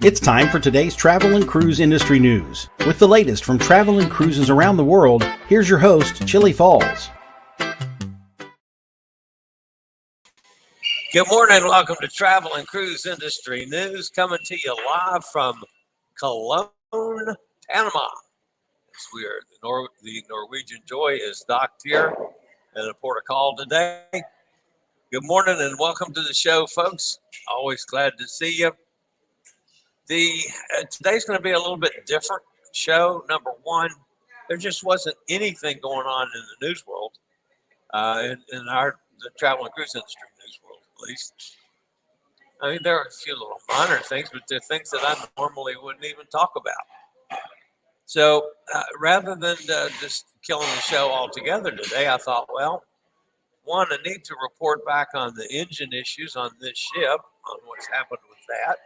It's time for today's travel and cruise industry news. With the latest from travel and cruises around the world, here's your host, Chillie Falls. Good morning. Welcome to Travel and Cruise Industry News, coming to you live from Cologne, Panama. We are the Norwegian Joy is docked here at a port of call today. Good morning and welcome to the show, folks. Always glad to see you. Today's going to be a little bit different show. Number one, there just wasn't anything going on in the news world, in the travel and cruise industry news world, at least. I mean, there are a few little minor things, but they're things that I normally wouldn't even talk about. So rather than just killing the show altogether today, I thought, well, one, I need to report back on the engine issues on this ship, on what's happened with that.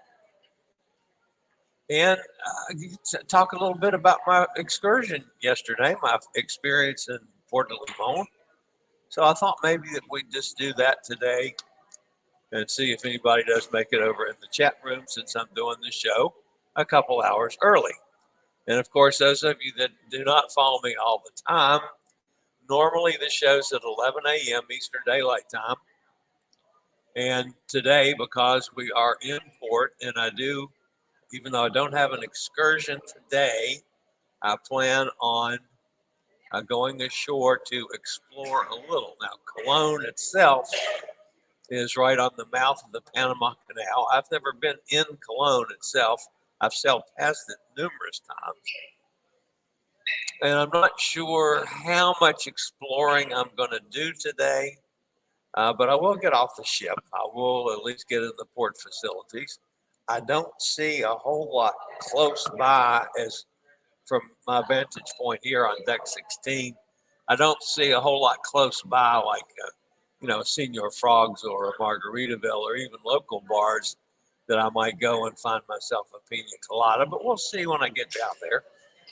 And talk a little bit about my excursion yesterday, my experience in Puerto Limon. So I thought maybe that we'd just do that today and see if anybody does make it over in the chat room, since I'm doing the show a couple hours early. And of course, those of you that do not follow me all the time, normally the show's at 11 a.m. Eastern Daylight Time. And today, because we are in port, and even though I don't have an excursion today, I plan on going ashore to explore a little. Now, Cologne itself is right on the mouth of the Panama Canal. I've never been in Cologne itself. I've sailed past it numerous times. And I'm not sure how much exploring I'm going to do today, but I will get off the ship. I will at least get in the port facilities. I don't see a whole lot close by, as from my vantage point here on deck 16. I don't see a whole lot close by, like Senor Frogs or a Margaritaville or even local bars that I might go and find myself a pina colada. But we'll see when I get down there.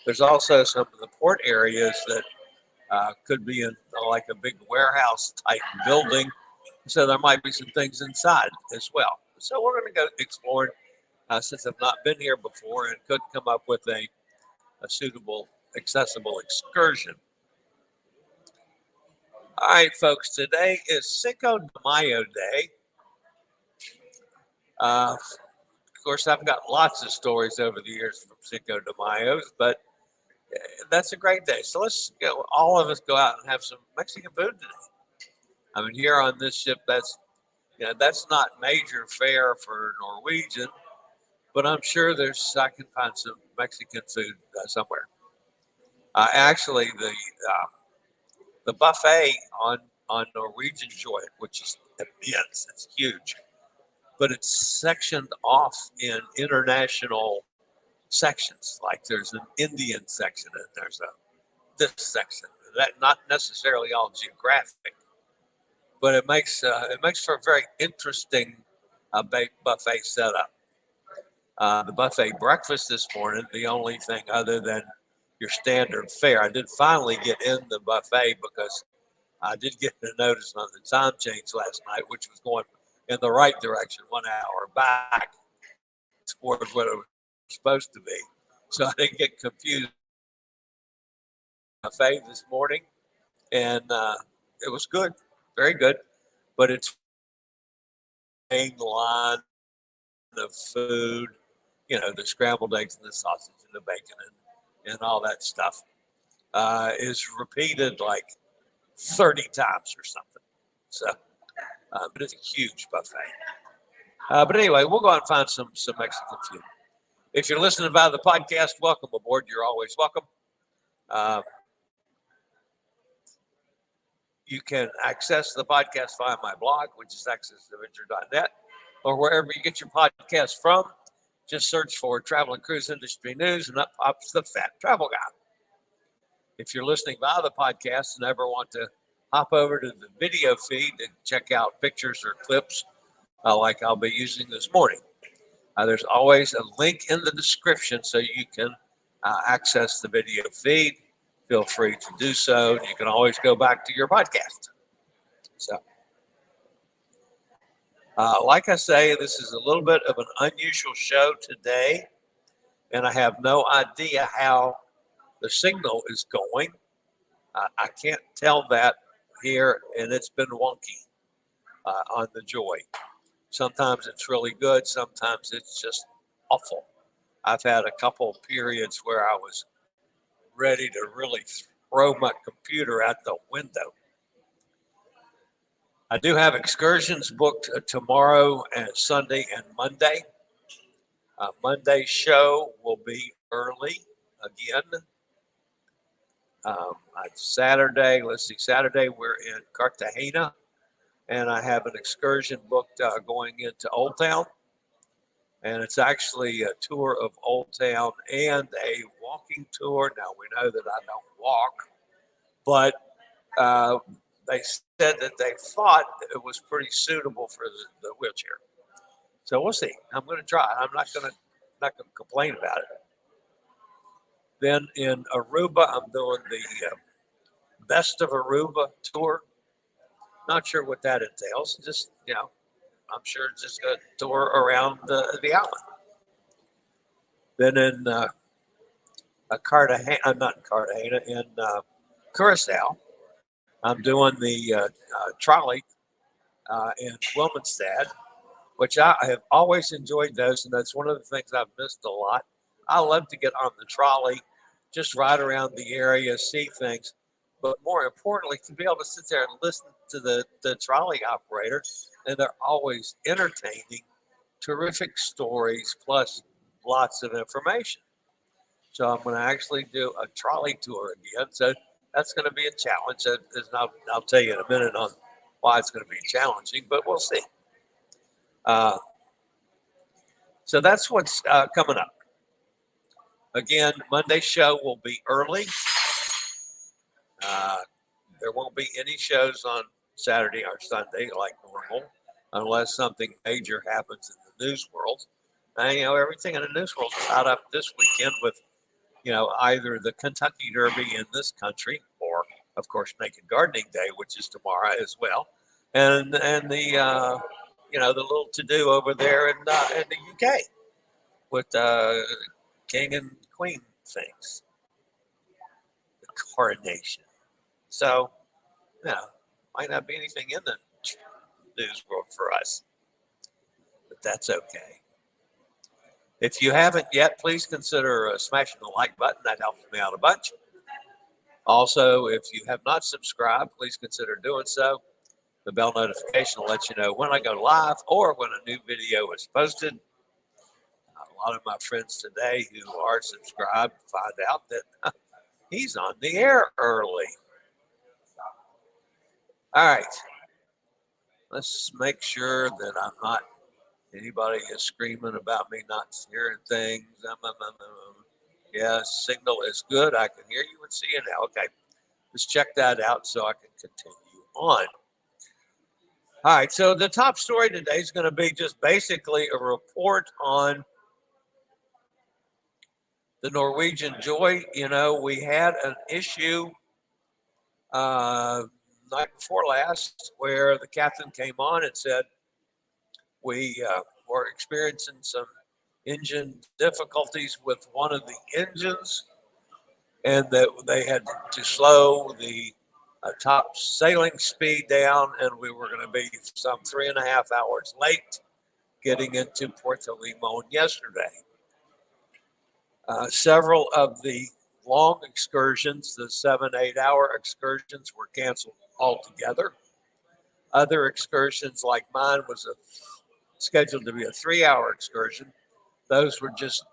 There's also some of the port areas that could be in like a big warehouse type building, so there might be some things inside as well. So we're going to go exploring. Since I've not been here before and couldn't come up with a suitable, accessible excursion. All right, folks, today is Cinco de Mayo Day. Of course, I've got lots of stories over the years from Cinco de Mayo's, but that's a great day. So let's go, all of us go out and have some Mexican food today. I mean, here on this ship, that's not major fare for Norwegian, but I'm sure I can find some Mexican food somewhere. Actually, the buffet on Norwegian Joy, which is immense, it's huge, but it's sectioned off in international sections. Like there's an Indian section and there's this section. That not necessarily all geographic, but it makes for a very interesting buffet setup. The buffet breakfast this morning, the only thing other than your standard fare. I did finally get in the buffet because I did get a notice on the time change last night, which was going in the right direction 1 hour back towards what it was supposed to be. So I didn't get confused. Buffet this morning, and it was good, very good, but it's main line of food. The scrambled eggs and the sausage and the bacon and all that stuff is repeated like 30 times or something. So, but it's a huge buffet. But anyway, we'll go out and find some Mexican food. If you're listening via the podcast, welcome aboard. You're always welcome. You can access the podcast via my blog, which is accessadventure.net, or wherever you get your podcast from. Just search for Travel and Cruise Industry News, and up pops the Fat Travel Guy. If you're listening via the podcast and ever want to hop over to the video feed and check out pictures or clips like I'll be using this morning, there's always a link in the description so you can access the video feed. Feel free to do so. You can always go back to your podcast. So, Like I say, this is a little bit of an unusual show today, and I have no idea how the signal is going. I can't tell that here, and it's been wonky on the Joy. Sometimes it's really good, sometimes it's just awful. I've had a couple periods where I was ready to really throw my computer out the window. I do have excursions booked tomorrow and Sunday and Monday. Monday's show will be early again. Saturday, let's see, Saturday we're in Cartagena, and I have an excursion booked going into Old Town. And it's actually a tour of Old Town and a walking tour. Now, we know that I don't walk, but they said that they thought it was pretty suitable for the wheelchair. So we'll see. I'm going to try. I'm not going to complain about it. Then in Aruba, I'm doing the Best of Aruba tour. Not sure what that entails. Just, I'm sure it's just a tour around the island. Then in Cartagena, I'm not in Cartagena, in Curacao, I'm doing the trolley in Wilmington, which I have always enjoyed those, and that's one of the things I've missed a lot. I love to get on the trolley, just ride around the area, see things, but more importantly, to be able to sit there and listen to the trolley operator, and they're always entertaining, terrific stories, plus lots of information. So I'm going to actually do a trolley tour again. So that's going to be a challenge. I'll tell you in a minute on why it's going to be challenging, but we'll see. So that's what's coming up. Again, Monday's show will be early. There won't be any shows on Saturday or Sunday like normal, unless something major happens in the news world. And, everything in the news world is tied up this weekend with, either the Kentucky Derby in this country, or of course Naked Gardening Day, which is tomorrow as well, and the the little to do over there in the UK with king and queen things, the coronation. So, might not be anything in the news world for us, but that's okay. If you haven't yet, please consider smashing the like button. That helps me out a bunch. Also, if you have not subscribed, please consider doing so. The bell notification will let you know when I go live or when a new video is posted. A lot of my friends today who are subscribed find out that he's on the air early. All right. Let's make sure that I'm not, anybody is screaming about me not hearing things. Yeah, signal is good. I can hear you and see you now. Okay. Let's check that out so I can continue on. All right. So the top story today is going to be just basically a report on the Norwegian Joy. We had an issue night before last where the captain came on and said we were experiencing some engine difficulties with one of the engines, and that they had to slow the top sailing speed down, and we were going to be some 3.5 hours late getting into Puerto Limon yesterday. Several of the long excursions, the 7-8 hour excursions, were canceled altogether. Other excursions like mine was scheduled to be a 3-hour excursion. Those were just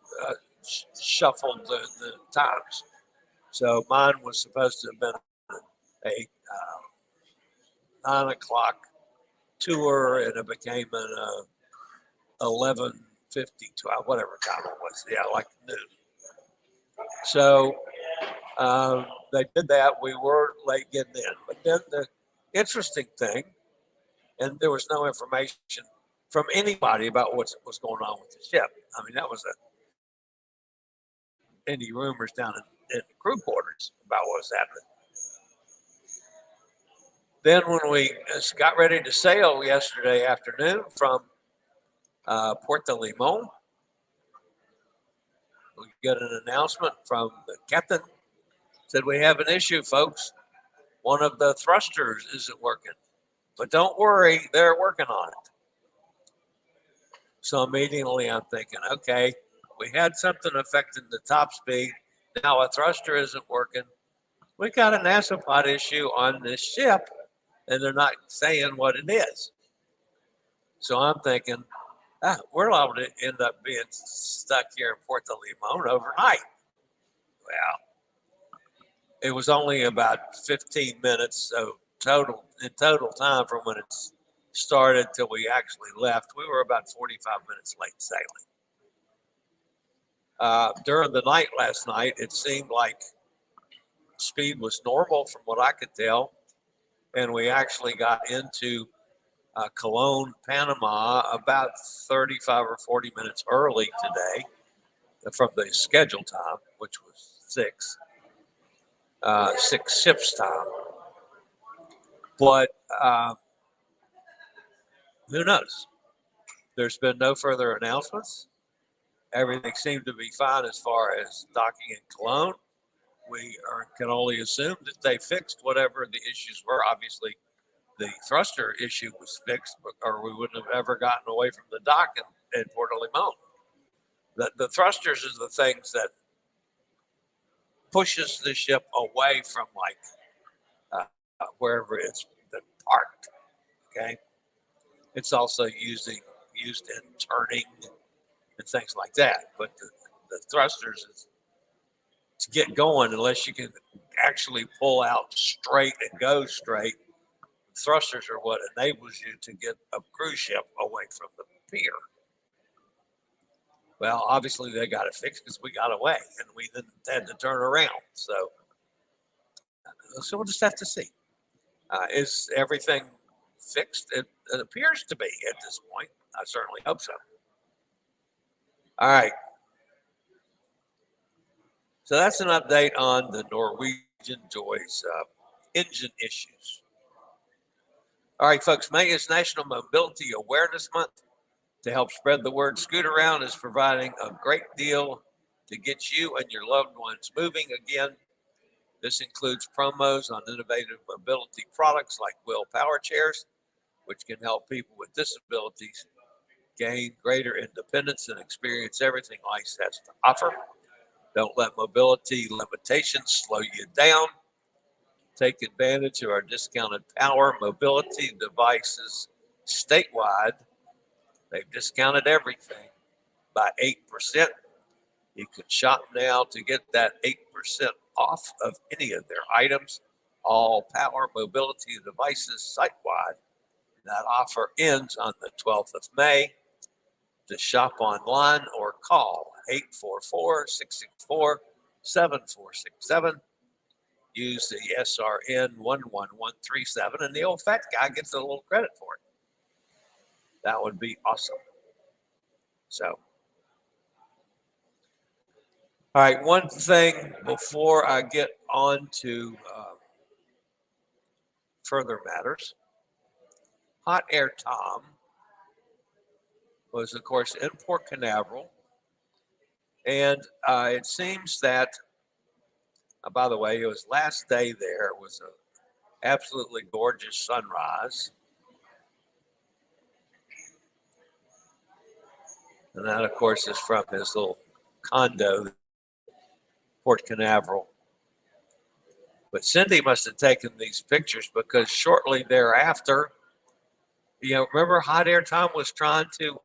shuffled the times. So mine was supposed to have been a 9 o'clock tour, and it became an 11:50, 12, whatever time it was. Yeah, like noon. So they did that. We were late getting in. But then the interesting thing, and there was no information from anybody about what's going on with the ship. I mean, that was any rumors down in crew quarters about what was happening. Then when we got ready to sail yesterday afternoon from Puerto Limon, we get an announcement from the captain. Said, we have an issue, folks. One of the thrusters isn't working. But don't worry, they're working on it. So immediately I'm thinking, okay, we had something affecting the top speed. Now a thruster isn't working. We got an ASAPOT issue on this ship, and they're not saying what it is. So I'm thinking, we're liable to end up being stuck here in Puerto Limon overnight. Well, it was only about 15 minutes, so in total time from when it started till we actually left, we were about 45 minutes late sailing. During the night last night, it seemed like speed was normal from what I could tell, and we actually got into Cologne, Panama, about 35 or 40 minutes early today from the scheduled time, which was 6 ships time. But who knows? There's been no further announcements. Everything seemed to be fine as far as docking in Cologne. We can only assume that they fixed whatever the issues were. Obviously, the thruster issue was fixed, or we wouldn't have ever gotten away from the dock in Puerto Limon. The thrusters is the things that pushes the ship away from wherever it's been parked. Okay, it's also used in turning and things like that. But the thrusters is to get going, unless you can actually pull out straight and go straight. Thrusters are what enables you to get a cruise ship away from the pier. Well, obviously they got it fixed because we got away and we then had to turn around. So we'll just have to see. Is everything fixed? It appears to be at this point. I certainly hope so. All right. So that's an update on the Norwegian Joy's engine issues. All right, folks, May is National Mobility Awareness Month. To help spread the word, Scoot Around is providing a great deal to get you and your loved ones moving again. This includes promos on innovative mobility products like wheel power chairs, which can help people with disabilities gain greater independence and experience everything life has to offer. Don't let mobility limitations slow you down. Take advantage of our discounted power mobility devices statewide. They've discounted everything by 8%. You can shop now to get that 8% off of any of their items. All power mobility devices site-wide. That offer ends on the 12th of May. To shop online or call 844-664-7467. Use the SRN 11137, and the old fat guy gets a little credit for it. That would be awesome. So, all right, one thing before I get on to further matters. Hot Air Tom was, of course, in Port Canaveral. And it seems that, by the way, it was last day there. It was an absolutely gorgeous sunrise. And that, of course, is from his little condo, Port Canaveral. But Cindy must have taken these pictures because shortly thereafter, remember Hot Air Tom was trying to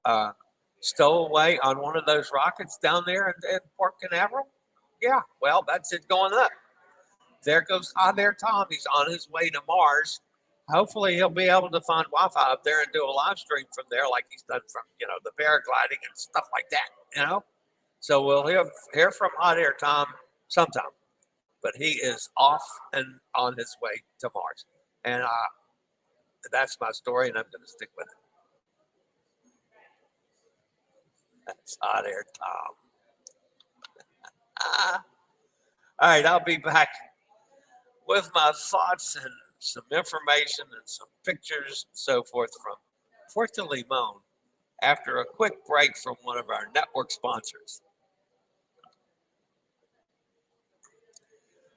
stow away on one of those rockets down there in Port Canaveral? Yeah, well, that's it going up. There goes Hot Air Tom. He's on his way to Mars. Hopefully he'll be able to find Wi-Fi up there and do a live stream from there like he's done from, the paragliding and stuff like that, So we'll hear from Hot Air Tom sometime. But he is off and on his way to Mars. And that's my story, and I'm going to stick with it. That's Hot Air Tom. All right, I'll be back with my thoughts and some information and some pictures and so forth from Puerto Limon after a quick break from one of our network sponsors.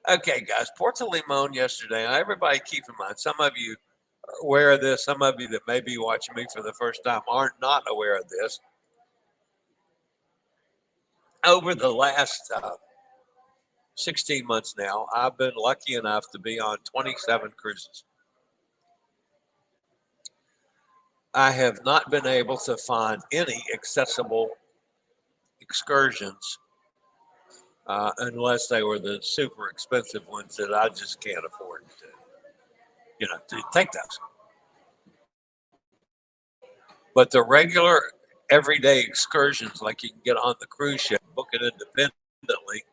Okay, guys, Puerto Limon yesterday. Now, everybody keep in mind, some of you are aware of this. Some of you that may be watching me for the first time aren't not aware of this. Over the last 16 months now, I've been lucky enough to be on 27 cruises. I have not been able to find any accessible excursions unless they were the super expensive ones that I just can't afford to take those. But the regular everyday excursions, like you can get on the cruise ship, book it independently,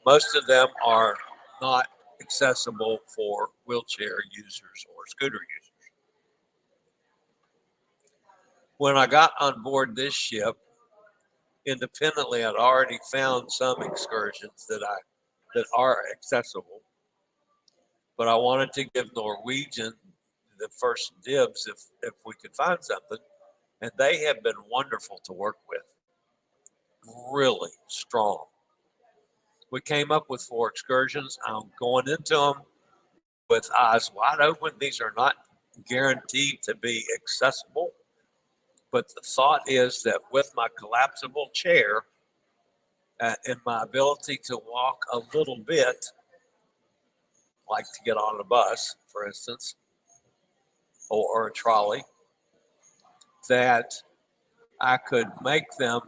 most of them are not accessible for wheelchair users or scooter users. When I got on board this ship, independently, I'd already found some excursions that are accessible, but I wanted to give Norwegian the first dibs if we could find something, and they have been wonderful to work with, really strong. We came up with 4 excursions. I'm going into them with eyes wide open. These are not guaranteed to be accessible, but the thought is that with my collapsible chair and my ability to walk a little bit, like to get on a bus, for instance, or a trolley, that I could make them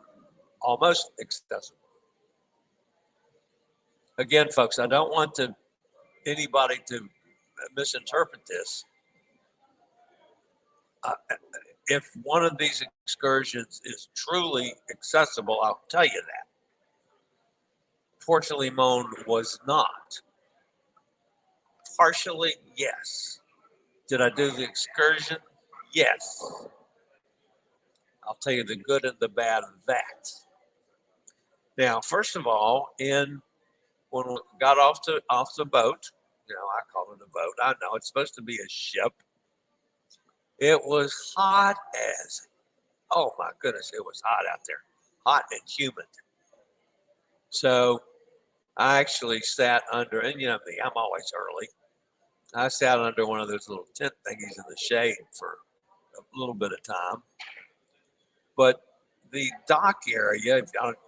almost accessible. Again, folks, I don't want anybody to misinterpret this. If one of these excursions is truly accessible, I'll tell you that. Puerto Limon was not. Partially, yes. Did I do the excursion? Yes. I'll tell you the good and the bad of that. Now, first of all, when we got off the boat, I call it a boat. I know it's supposed to be a ship. It was hot as, oh my goodness, it was hot out there, hot and humid. So I actually sat under, and you know me, I'm always early. I sat under one of those little tent thingies in the shade for a little bit of time. But the dock area, you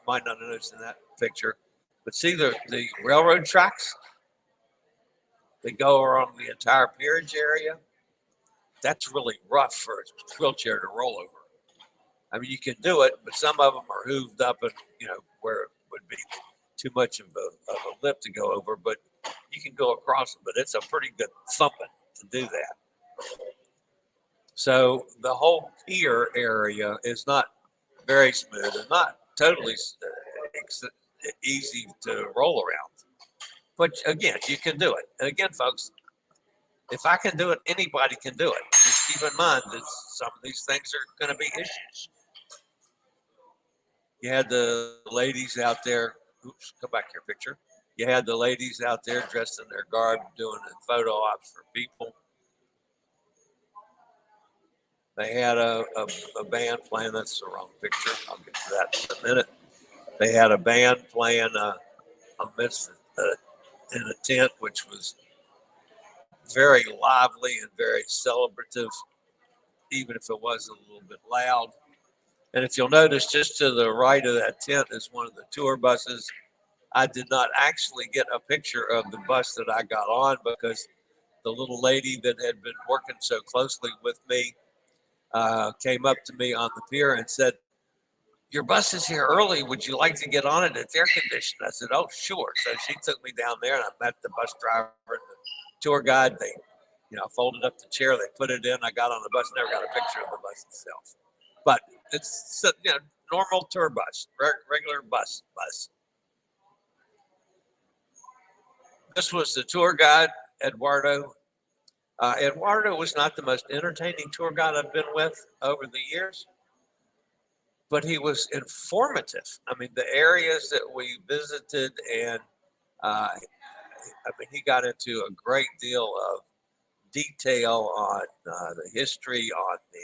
might not notice in that picture, but see the railroad tracks? They go around the entire peerage area. That's really rough for a wheelchair to roll over. I mean, you can do it, but some of them are hooved up and, where it would be too much of a lip to go over, but you can go across it, but it's a pretty good thumping to do that. So the whole pier area is not very smooth and not totally easy to roll around. But again, you can do it. And again, folks, if I can do it, anybody can do it. Just keep in mind that some of these things are going to be issues. You had the ladies out there. Oops, come back here, picture. You had the ladies out there dressed in their garb doing photo ops for people. They had a band playing. That's the wrong picture. I'll get to that in a minute. They had a band playing amidst in a tent, which was very lively and very celebrative, even if it was a little bit loud. And if you'll notice, just to the right of that tent is one of the tour buses. I did not actually get a picture of the bus that I got on because the little lady that had been working so closely with me came up to me on the pier and said, "Your bus is here early. Would you like to get on it? It's air conditioned." I said, "Oh, sure." So she took me down there and I met the bus driver and the tour guide. They, folded up the chair. They put it in. I got on the bus. Never got a picture of the bus itself. But it's normal tour bus, regular bus. This was the tour guide, Eduardo. Eduardo was not the most entertaining tour guide I've been with over the years, but he was informative. I mean, the areas that we visited, and he got into a great deal detail on the history, on the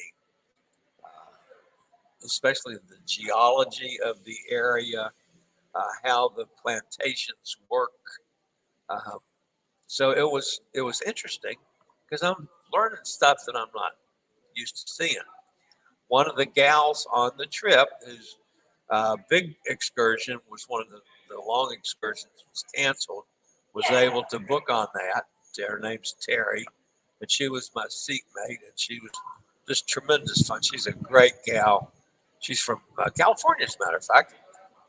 especially the geology of the area, how the plantations work. Um, so it was interesting because I'm learning stuff that I'm not used to seeing. One of the gals on the trip, whose big excursion was one of the long excursions was canceled, was able to book on that. Her name's Terry, and she was my seatmate, and she was just tremendous fun. She's a great gal. She's from California, as a matter of fact.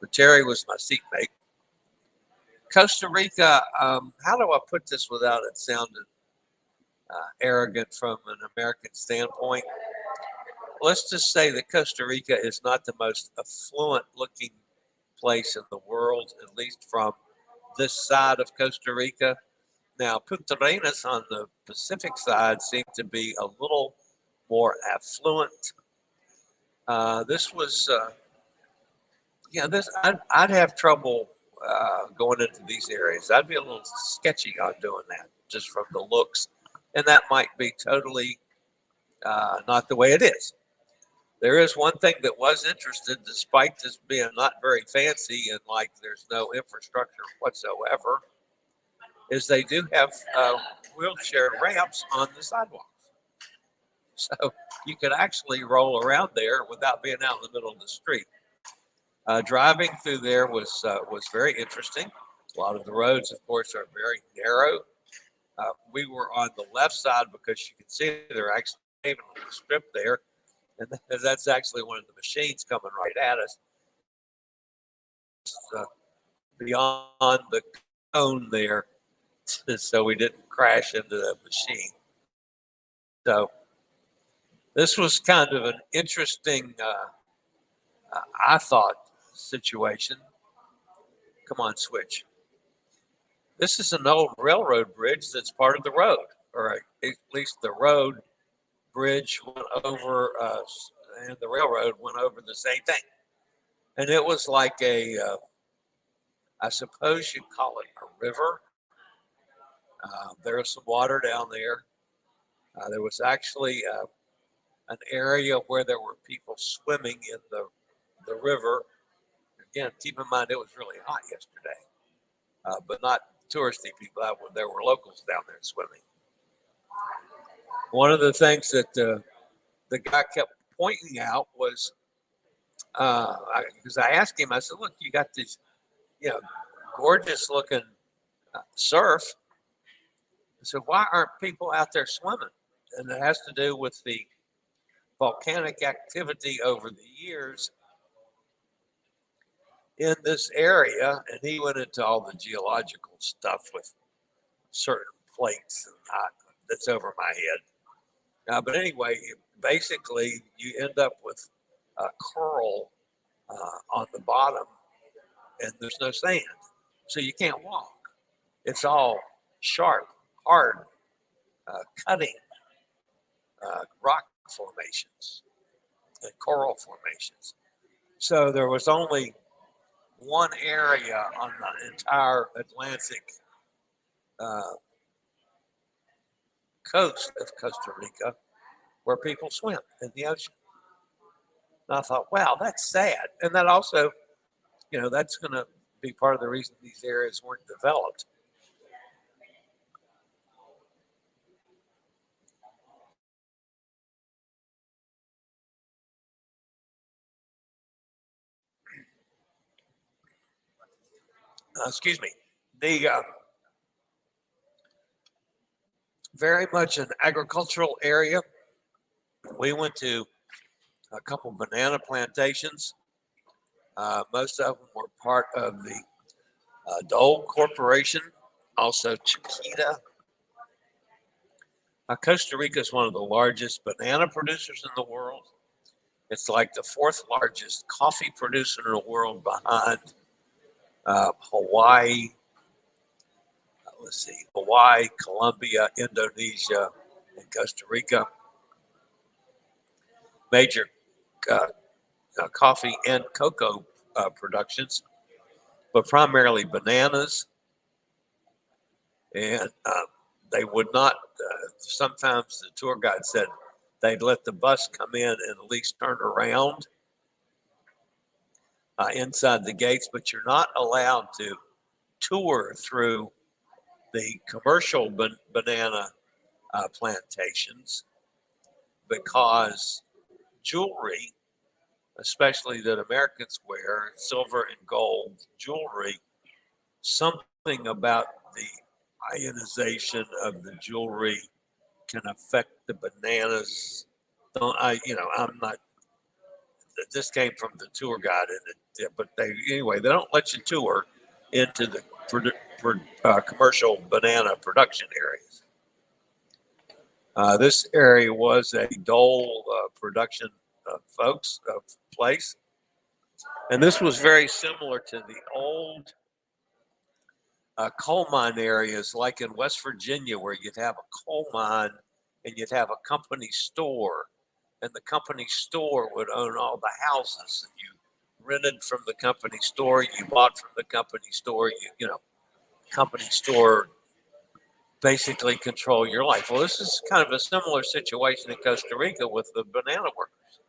But Terry was my seatmate. Costa Rica, how do I put this without it sounding arrogant from an American standpoint? Let's just say that Costa Rica is not the most affluent looking place in the world, at least from this side of Costa Rica. Now, Punta Arenas on the Pacific side seemed to be a little more affluent. This was, I'd have trouble going into these areas. I'd be a little sketchy on doing that just from the looks. And that might be totally not the way it is. There is one thing that was interesting, despite this being not very fancy and like there's no infrastructure whatsoever, is they do have wheelchair ramps on the sidewalks. So you could actually roll around there without being out in the middle of the street. Driving through there was very interesting. A lot of the roads, of course, are very narrow. We were on the left side because you can see they're actually paving on the strip there. And that's actually one of the machines coming right at us. Beyond the cone there, so we didn't crash into the machine. So this was kind of an interesting, I thought, situation. Come on, switch. This is an old railroad bridge that's part of the road, or at least the road bridge went over and the railroad went over the same thing. And it was like I suppose you'd call it a river. There was some water down there. There was actually an area where there were people swimming in the river. Again, keep in mind it was really hot yesterday, but not touristy people. There were locals down there swimming. One of the things that the guy kept pointing out was, because I asked him, I said, look, you got these, gorgeous looking surf. I said, why aren't people out there swimming? And it has to do with the volcanic activity over the years in this area. And he went into all the geological stuff with certain plates that's over my head. But anyway, basically, you end up with a coral on the bottom, and there's no sand, so you can't walk. It's all sharp, hard, cutting rock formations and coral formations. So there was only one area on the entire Atlantic coast of Costa Rica where people swim in the ocean. And I thought, wow, that's sad. And that also, that's going to be part of the reason these areas weren't developed. Excuse me. The very much an agricultural area. We went to a couple banana plantations. Most of them were part of the Dole Corporation, also Chiquita. Costa Rica is one of the largest banana producers in the world. It's like the fourth largest coffee producer in the world behind Hawaii. Hawaii, Colombia, Indonesia, and Costa Rica. Major coffee and cocoa productions, but primarily bananas. And they would not. Sometimes the tour guide said they'd let the bus come in and at least turn around inside the gates, but you're not allowed to tour through the commercial banana plantations because jewelry, especially that Americans wear, silver and gold jewelry, something about the ionization of the jewelry can affect the bananas. I'm not. This came from the tour guide, but anyway, they don't let you tour into the commercial banana production areas. This area was a Dole production place, and this was very similar to the old coal mine areas, like in West Virginia, where you'd have a coal mine and you'd have a company store, and the company store would own all the houses, and you rented from the company store, you bought from the company store, company store basically control your life. Well, this is kind of a similar situation in Costa Rica with the banana workers.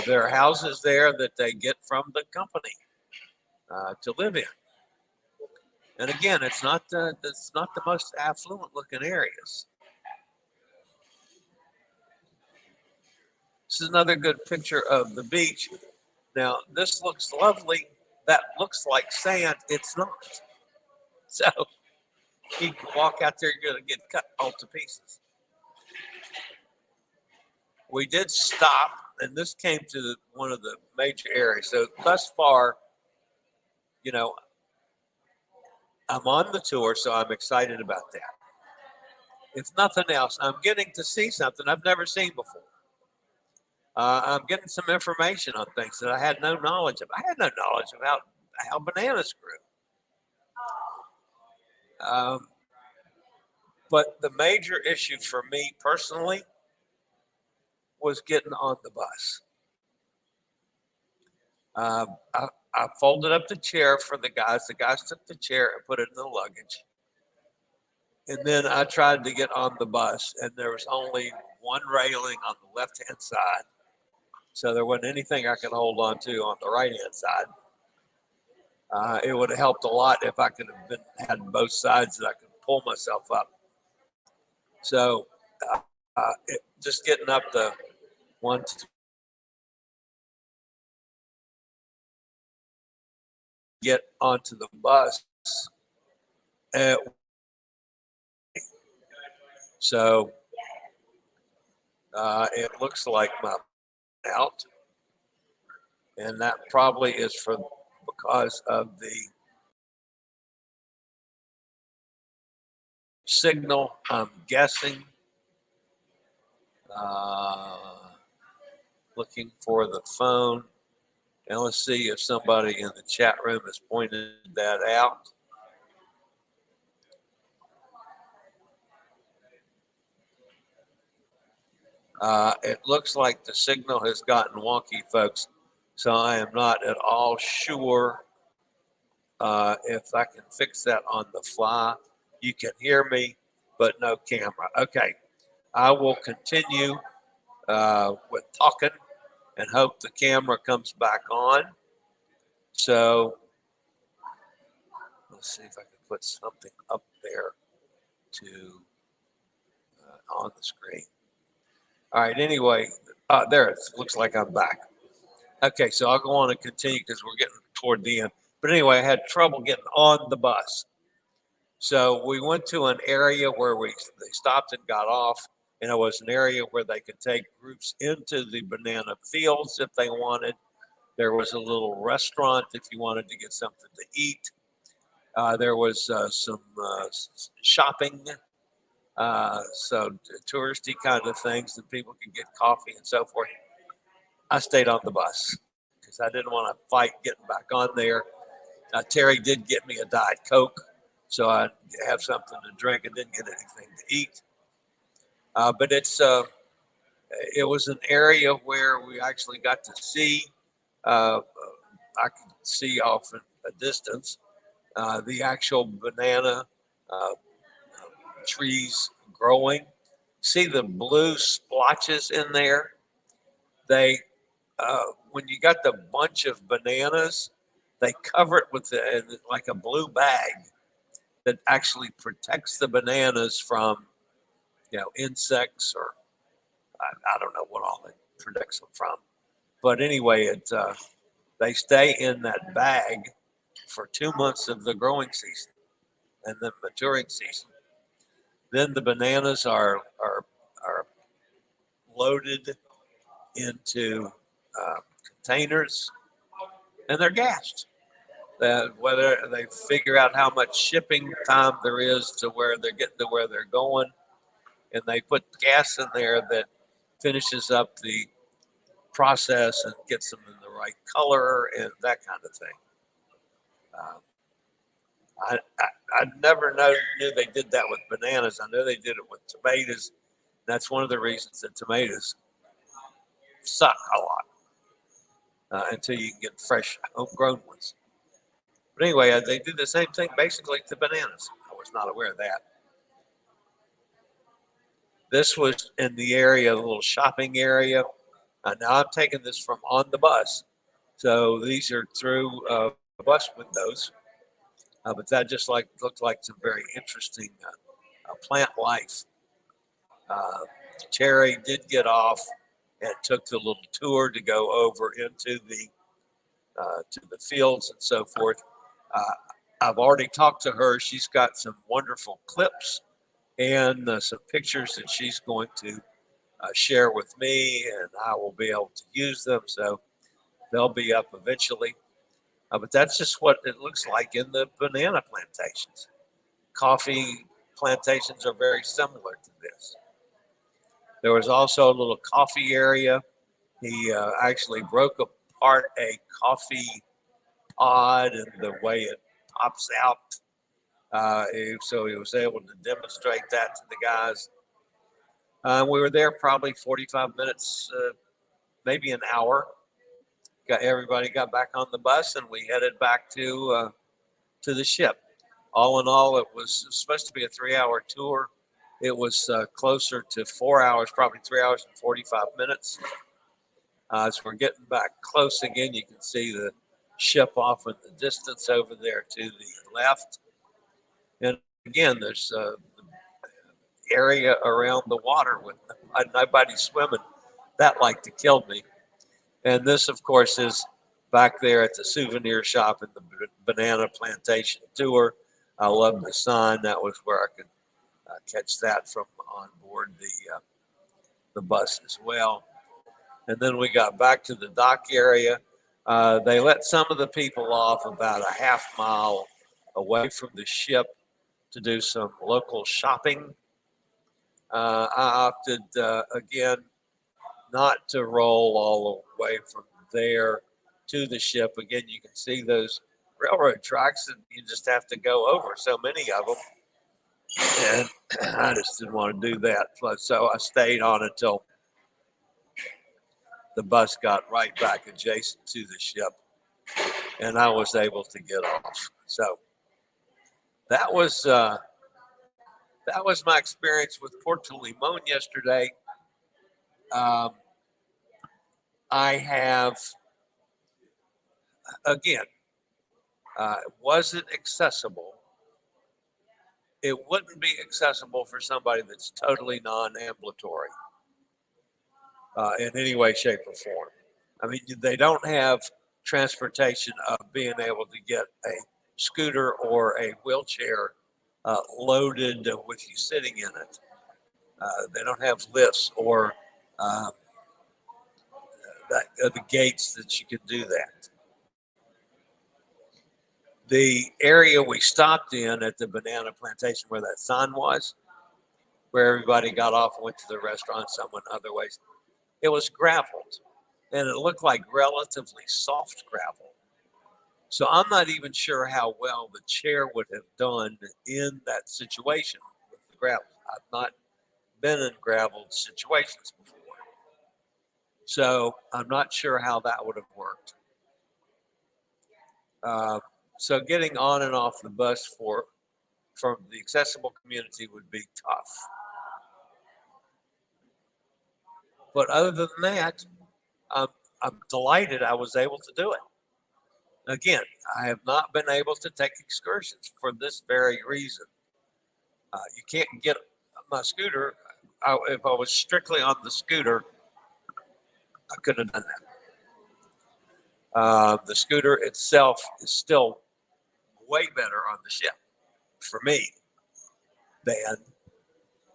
There are houses there that they get from the company to live in. And again, it's not the most affluent looking areas. This is another good picture of the beach. Now, this looks lovely. That looks like sand. It's not. So you can walk out there, you're going to get cut all to pieces. We did stop, and this came to one of the major areas. So thus far, I'm on the tour, so I'm excited about that. If nothing else, I'm getting to see something I've never seen before. I'm getting some information on things that I had no knowledge of. I had no knowledge of how bananas grew. But the major issue for me personally was getting on the bus. I folded up the chair for the guys. The guys took the chair and put it in the luggage. And then I tried to get on the bus, and there was only one railing on the left-hand side. So there wasn't anything I could hold on to on the right-hand side. It would have helped a lot if I could have had both sides that I could pull myself up. So just getting up the one to get onto the bus. So it looks like my out, and that probably is because of the signal, I'm guessing. Looking for the phone, and let's see if somebody in the chat room has pointed that out. It looks like the signal has gotten wonky, folks, so I am not at all sure if I can fix that on the fly. You can hear me, but no camera. Okay, I will continue with talking and hope the camera comes back on. So let's see if I can put something up there on the screen. All right, anyway, there it looks like I'm back. Okay, so I'll go on and continue because we're getting toward the end. But anyway, I had trouble getting on the bus. So we went to an area where they stopped and got off, and it was an area where they could take groups into the banana fields if they wanted. There was a little restaurant if you wanted to get something to eat. There was some shopping, so touristy kind of things that people could get coffee and so forth. I stayed on the bus because I didn't want to fight getting back on there. Terry did get me a Diet Coke, so I have something to drink. I didn't get anything to eat. But it was an area where we actually got to see, I could see off in a distance, the actual banana trees growing. See the blue splotches in there? They, when you got the bunch of bananas, they cover it with like a blue bag that actually protects the bananas from, insects or I don't know what all it protects them from. But anyway, they stay in that bag for 2 months of the growing season and the maturing season. Then the bananas are loaded into containers and they're gassed. Whether they figure out how much shipping time there is to where they're getting to where they're going, and they put gas in there that finishes up the process and gets them in the right color and that kind of thing. I never knew they did that with bananas. I know they did it with tomatoes. That's one of the reasons that tomatoes suck a lot until you can get fresh, homegrown ones. But anyway, they do the same thing basically to bananas. I was not aware of that. This was in the area, a little shopping area. Now I'm taking this from on the bus. So these are through bus windows. But that just looked like some very interesting plant life. Terry did get off and took the little tour to go over into to the fields and so forth. I've already talked to her. She's got some wonderful clips and some pictures that she's going to share with me, and I will be able to use them. So they'll be up eventually. But that's just what it looks like in the banana plantations. Coffee plantations are very similar to this. There was also a little coffee area. He actually broke apart a coffee pod and the way it pops out. So he was able to demonstrate that to the guys. We were there probably 45 minutes, maybe an hour. Everybody got back on the bus and we headed back to the ship. All in all, it was supposed to be a 3-hour tour. It was closer to 4 hours, probably 3 hours and 45 minutes. As we're getting back close again, you can see the ship off in the distance over there to the left. And again, there's the area around the water with nobody swimming. That like to kill me. And this, of course, is back there at the souvenir shop in the banana plantation tour. I love the sign. That was where I could catch that from on board the bus as well. And then we got back to the dock area. They let some of the people off about a half mile away from the ship to do some local shopping. I opted, again, not to roll all the way from there to the ship. Again, you can see those railroad tracks and you just have to go over so many of them. And I just didn't want to do that. So I stayed on until the bus got right back adjacent to the ship and I was able to get off. So that was my experience with Puerto Limon yesterday. I have, again, was it accessible? It wouldn't be accessible for somebody that's totally non-ambulatory in any way, shape, or form. I mean, they don't have transportation of being able to get a scooter or a wheelchair loaded with you sitting in it. They don't have lifts or the gates that you could do that. The area we stopped in at the banana plantation where that sign was, where everybody got off and went to the restaurant, some went other ways, it was graveled and it looked like relatively soft gravel. So I'm not even sure how well the chair would have done in that situation with the gravel. I've not been in graveled situations before. So I'm not sure how that would have worked. So getting on and off the bus for from the accessible community would be tough. But other than that, I'm delighted I was able to do it. Again, I have not been able to take excursions for this very reason. You can't get my scooter. If I was strictly on the scooter, I could have done that. The scooter itself is still way better on the ship for me than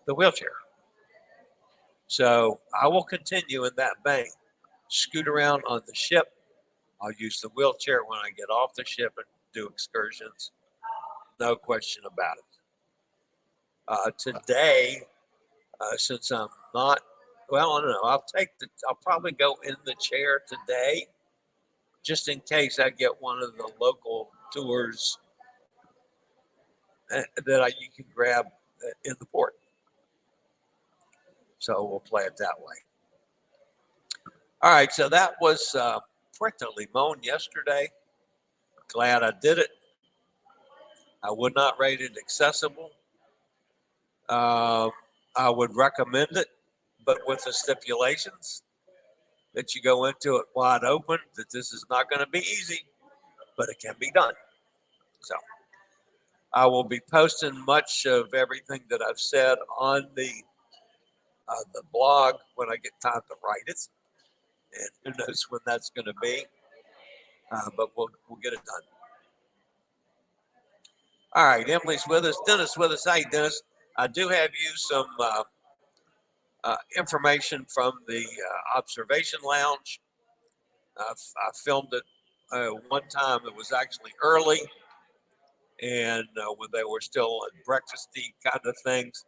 the wheelchair. So I will continue in that vein. Scoot around on the ship. I'll use the wheelchair when I get off the ship and do excursions. No question about it. Today, since I'm not, well, I don't know. I'll probably go in the chair today, just in case I get one of the local tours that you can grab in the port. So we'll play it that way. All right, so that was Puerto Limon yesterday. Glad I did it. I would not rate it accessible. I would recommend it, but with the stipulations that you go into it wide open, that this is not going to be easy, but it can be done. So I will be posting much of everything that I've said on the blog when I get time to write it. And who knows when that's going to be, but we'll get it done. All right, Emily's with us. Dennis with us. Hey, Dennis, I do have you some information from the observation lounge. I filmed it one time. It was actually early, and when they were still at breakfasty kind of things.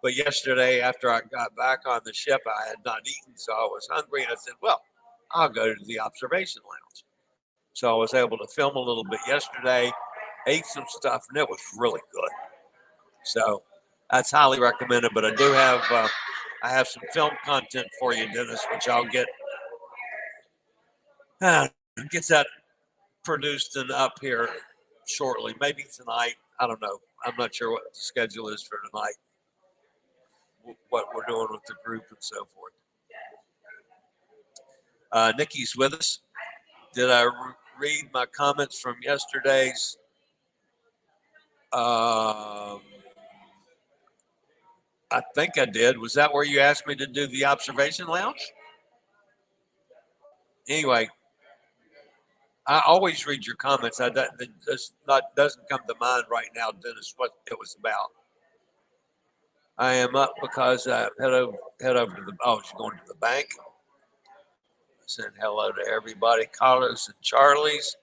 But yesterday, after I got back on the ship, I had not eaten, so I was hungry, and I said, well, I'll go to the observation lounge. So I was able to film a little bit yesterday, ate some stuff, and it was really good. So that's highly recommended. But I do have I have some film content for you, Dennis, which I'll get that produced and up here shortly, maybe tonight. I don't know. I'm not sure what the schedule is for tonight, what we're doing with the group and so forth. Nikki's with us. Did I read my comments from yesterday's? I think I did. Was that where you asked me to do the observation lounge? Anyway, I always read your comments. It doesn't come to mind right now, Dennis, what it was about. I am up because I head over to the, she's going to the bank. Saying hello to everybody. Carlos and Charlie's,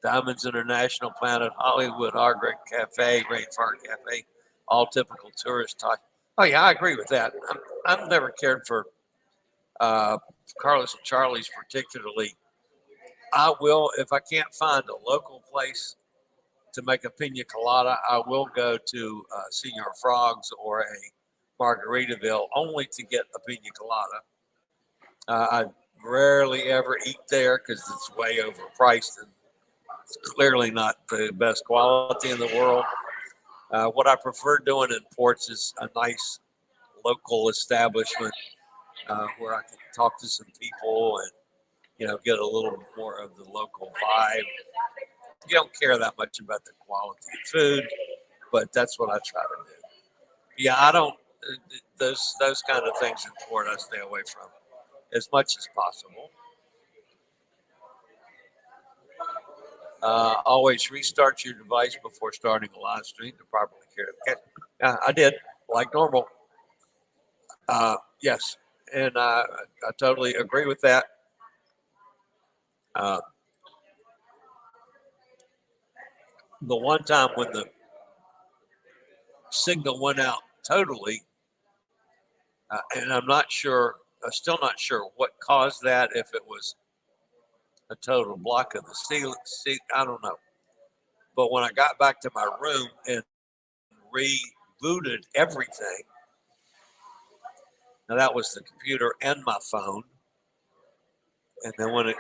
Diamonds International, Planet Hollywood, Argret Cafe, Rainforest Cafe, all typical tourist talk. Oh yeah, I agree with that. I've never cared for Carlos and Charlie's particularly. I will, if I can't find a local place to make a pina colada, I will go to Senor Frog's or a Margaritaville only to get a pina colada. I rarely ever eat there because it's way overpriced and it's clearly not the best quality in the world. What I prefer doing in ports is a nice local establishment where I can talk to some people and, get a little more of the local vibe. You don't care that much about the quality of food, but that's what I try to do. Yeah, I don't, those kind of things in port I stay away from as much as possible. Always restart your device before starting a live stream to properly carry the I did, like normal. Yes, and I totally agree with that. The one time when the signal went out totally, and I'm still not sure what caused that, if it was a total block of the ceiling, I don't know. But when I got back to my room and rebooted everything, now that was the computer and my phone, and then when it,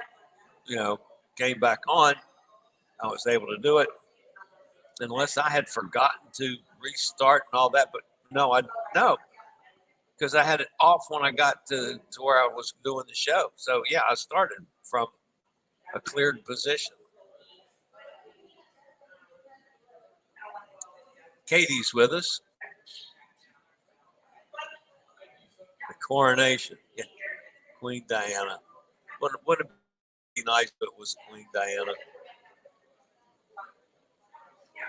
came back on, I was able to do it. Unless I had forgotten to restart and all that. But no, because I had it off when I got to where I was doing the show. So yeah, I started from a cleared position. Katie's with us. The coronation. Yeah. Queen Diana. Wouldn't it be nice if it was Queen Diana?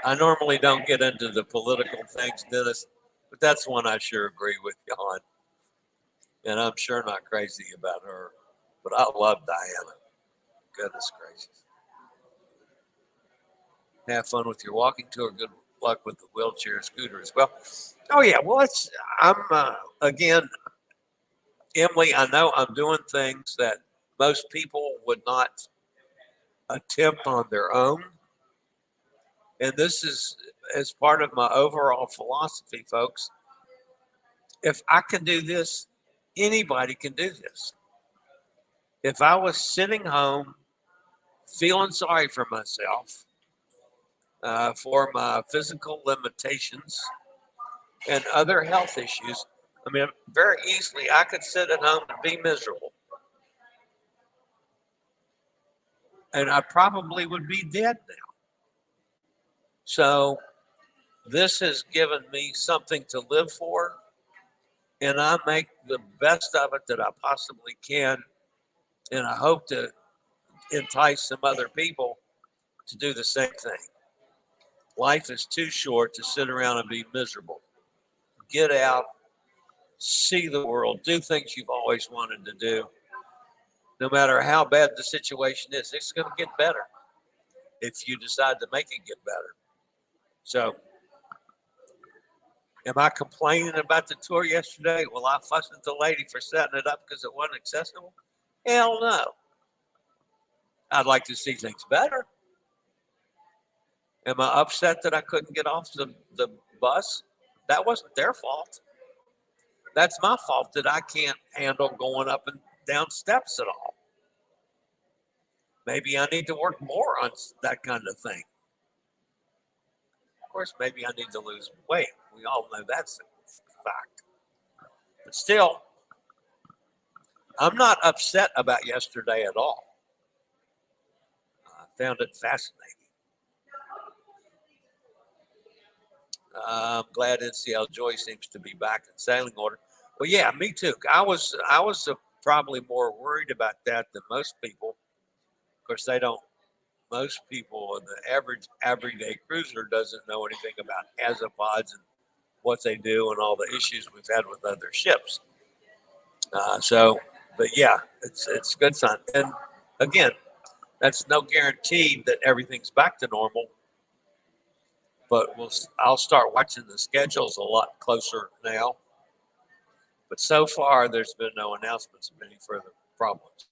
I normally don't get into the political things, Dennis, but that's one I sure agree with you on. And I'm sure not crazy about her, but I love Diana. Goodness gracious. Have fun with your walking tour. Good luck with the wheelchair scooter as well. Oh yeah, well again, Emily, I know I'm doing things that most people would not attempt on their own. And this is as part of my overall philosophy, folks. If I can do this, anybody can do this. If I was sitting home feeling sorry for myself, for my physical limitations and other health issues, I mean, very easily I could sit at home and be miserable. And I probably would be dead now. So this has given me something to live for, and I make the best of it that I possibly can. And I hope to entice some other people to do the same thing. Life is too short to sit around and be miserable. Get out, see the world, do things you've always wanted to do. No matter how bad the situation is, it's going to get better if you decide to make it get better. So, am I complaining about the tour yesterday? Well, I fussed at the lady for setting it up because it wasn't accessible? Hell no. I'd like to see things better. Am I upset that I couldn't get off the bus? That wasn't their fault. That's my fault that I can't handle going up and down steps at all. Maybe I need to work more on that kind of thing. Of course, maybe I need to lose weight. We all know that's a fact. But still, I'm not upset about yesterday at all. I found it fascinating. I'm glad NCL Joy seems to be back in sailing order. Well, yeah, me too. I was probably more worried about that than most people. Of course, most people, the average everyday cruiser doesn't know anything about azopods and what they do and all the issues we've had with other ships. But yeah, it's good sign. And again, that's no guarantee that everything's back to normal. But I'll start watching the schedules a lot closer now. But so far, there's been no announcements of any further problems.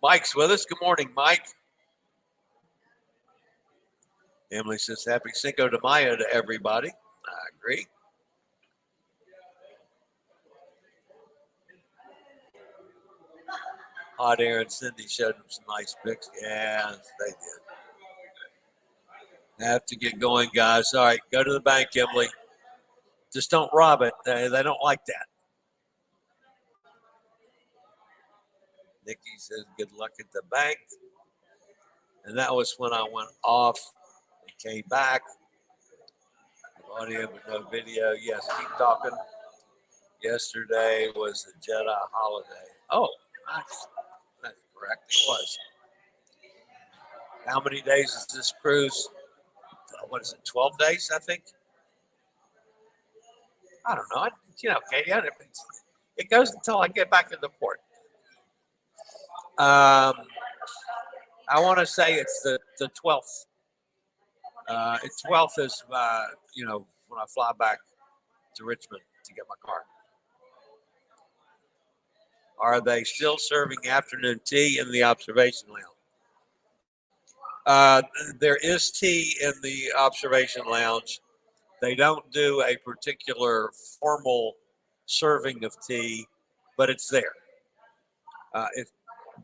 Mike's with us. Good morning, Mike. Emily says, happy Cinco de Mayo to everybody. I agree. Hot Air and Cindy showed them some nice pics. Yeah, they did. Have to get going, guys. All right, go to the bank, Emily. Just don't rob it. They don't like that. Nikki says, good luck at the bank. And that was when I went off and came back. Audio but no video. Yes, keep talking. Yesterday was the Jedi holiday. Oh, nice. That's correct. It was. How many days is this cruise? What is it, 12 days, I think? I don't know. Okay, it goes until I get back to the port. I want to say it's the 12th. 12th is, when I fly back to Richmond to get my car. Are they still serving afternoon tea in the observation lounge? There is tea in the observation lounge. They don't do a particular formal serving of tea, but it's there. It's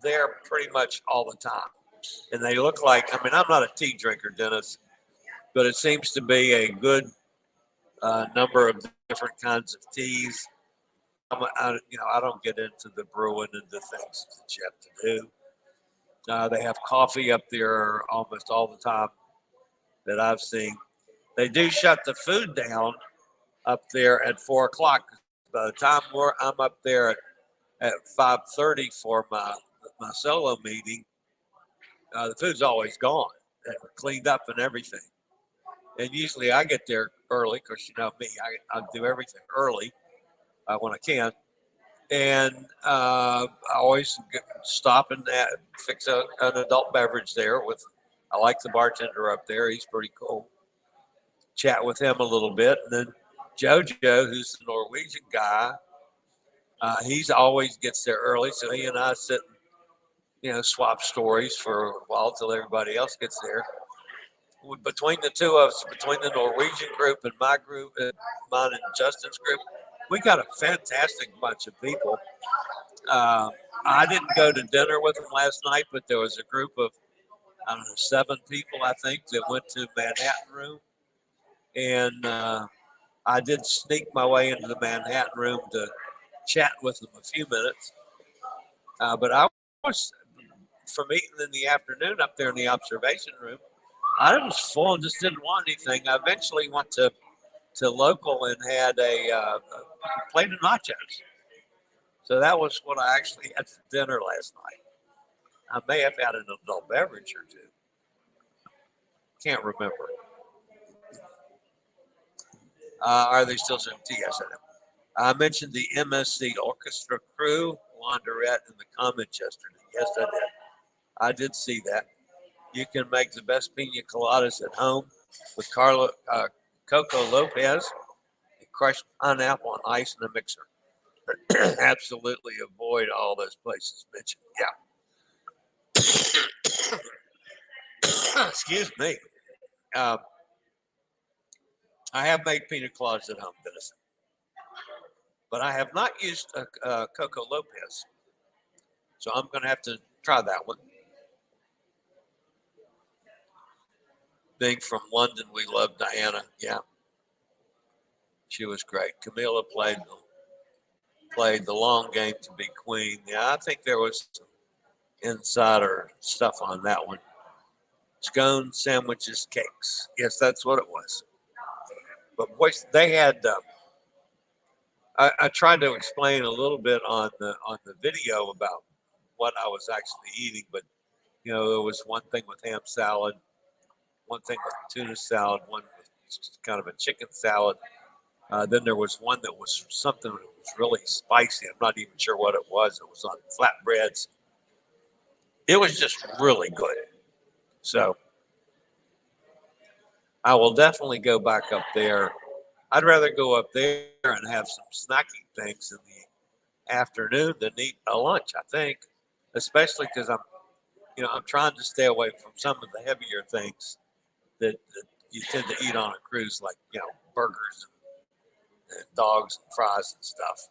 there pretty much all the time. And they look like, I'm not a tea drinker, Dennis, but it seems to be a good number of different kinds of teas. I don't get into the brewing and the things that you have to do. They have coffee up there almost all the time that I've seen. They do shut the food down up there at 4 o'clock. By the time I'm up there at 5:30 for my solo meeting, the food's always gone and cleaned up and everything. And usually I get there early because you know me, I do everything early when I can. And I always stop and fix an adult beverage there. I like the bartender up there. He's pretty cool. Chat with him a little bit. And then Jojo, who's the Norwegian guy, he's always gets there early. So he and I sit and, swap stories for a while till everybody else gets there. Between the two of us, between the Norwegian group and my group, mine and Justin's group, we got a fantastic bunch of people. I didn't go to dinner with them last night, but there was a group of, 7 people, I think, that went to Manhattan Room. And I did sneak my way into the Manhattan Room to chat with them a few minutes. But I was, from eating in the afternoon up there in the observation room, I was full and just didn't want anything. I eventually went to local and had a plate of nachos. So that was what I actually had for dinner last night. I may have had an adult beverage or two. Can't remember. Are they still serving tea? Yes, I know. I mentioned the MSC orchestra crew, Wanderette, in the comments yesterday. Yes, I did. I did see that. You can make the best pina coladas at home with Coco Lopez, and crushed pineapple on ice in a mixer. Absolutely avoid all those places mentioned. Yeah. Excuse me. I have made pina coladas at home, Dennis, but I have not used Coco Lopez. So I'm going to have to try that one. Being from London, we love Diana. Yeah. She was great. Camila played the long game to be queen. Yeah, I think there was some insider stuff on that one. Scones, sandwiches, cakes. Yes, that's what it was. But boys, they had. I tried to explain a little bit on the video about what I was actually eating, but there was one thing with ham salad, one thing with tuna salad, one with kind of a chicken salad. Then there was one that was something that was really spicy. I'm not even sure what it was. It was on flatbreads. It was just really good. So I will definitely go back up there. I'd rather go up there and have some snacking things in the afternoon than eat a lunch, I think, especially because I'm trying to stay away from some of the heavier things that you tend to eat on a cruise, like, burgers and dogs and fries and stuff.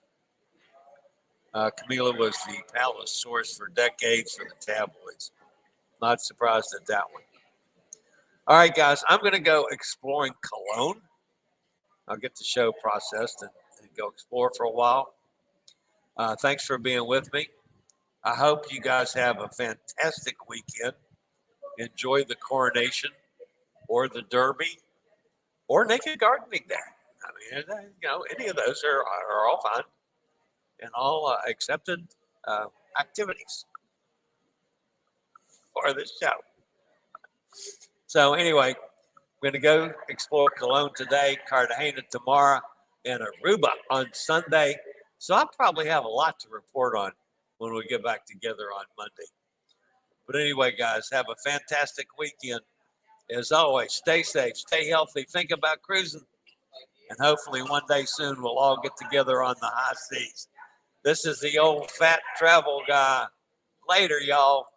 Camila was the palace source for decades for the tabloids. Not surprised at that one. All right, guys, I'm going to go exploring Cologne. I'll get the show processed and go explore for a while. Thanks for being with me. I hope you guys have a fantastic weekend. Enjoy the coronation or the Derby or Naked Gardening Day. I mean, any of those are all fine and all accepted activities for this show. So anyway, we're going to go explore Cologne today, Cartagena tomorrow, and Aruba on Sunday. So I'll probably have a lot to report on when we get back together on Monday. But anyway, guys, have a fantastic weekend. As always, stay safe, stay healthy, think about cruising, and hopefully one day soon we'll all get together on the high seas. This is the old fat travel guy. Later, y'all.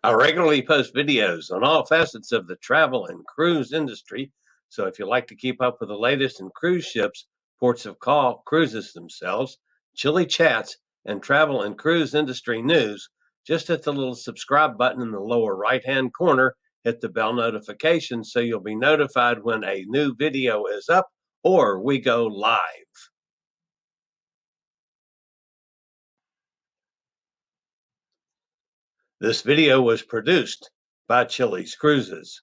I regularly post videos on all facets of the travel and cruise industry. So if you like to keep up with the latest in cruise ships, ports of call, cruises themselves, Chillie chats, and travel and cruise industry news, just hit the little subscribe button in the lower right-hand corner hit the bell notification so you'll be notified when a new video is up or we go live. This video was produced by Chillie's Cruises.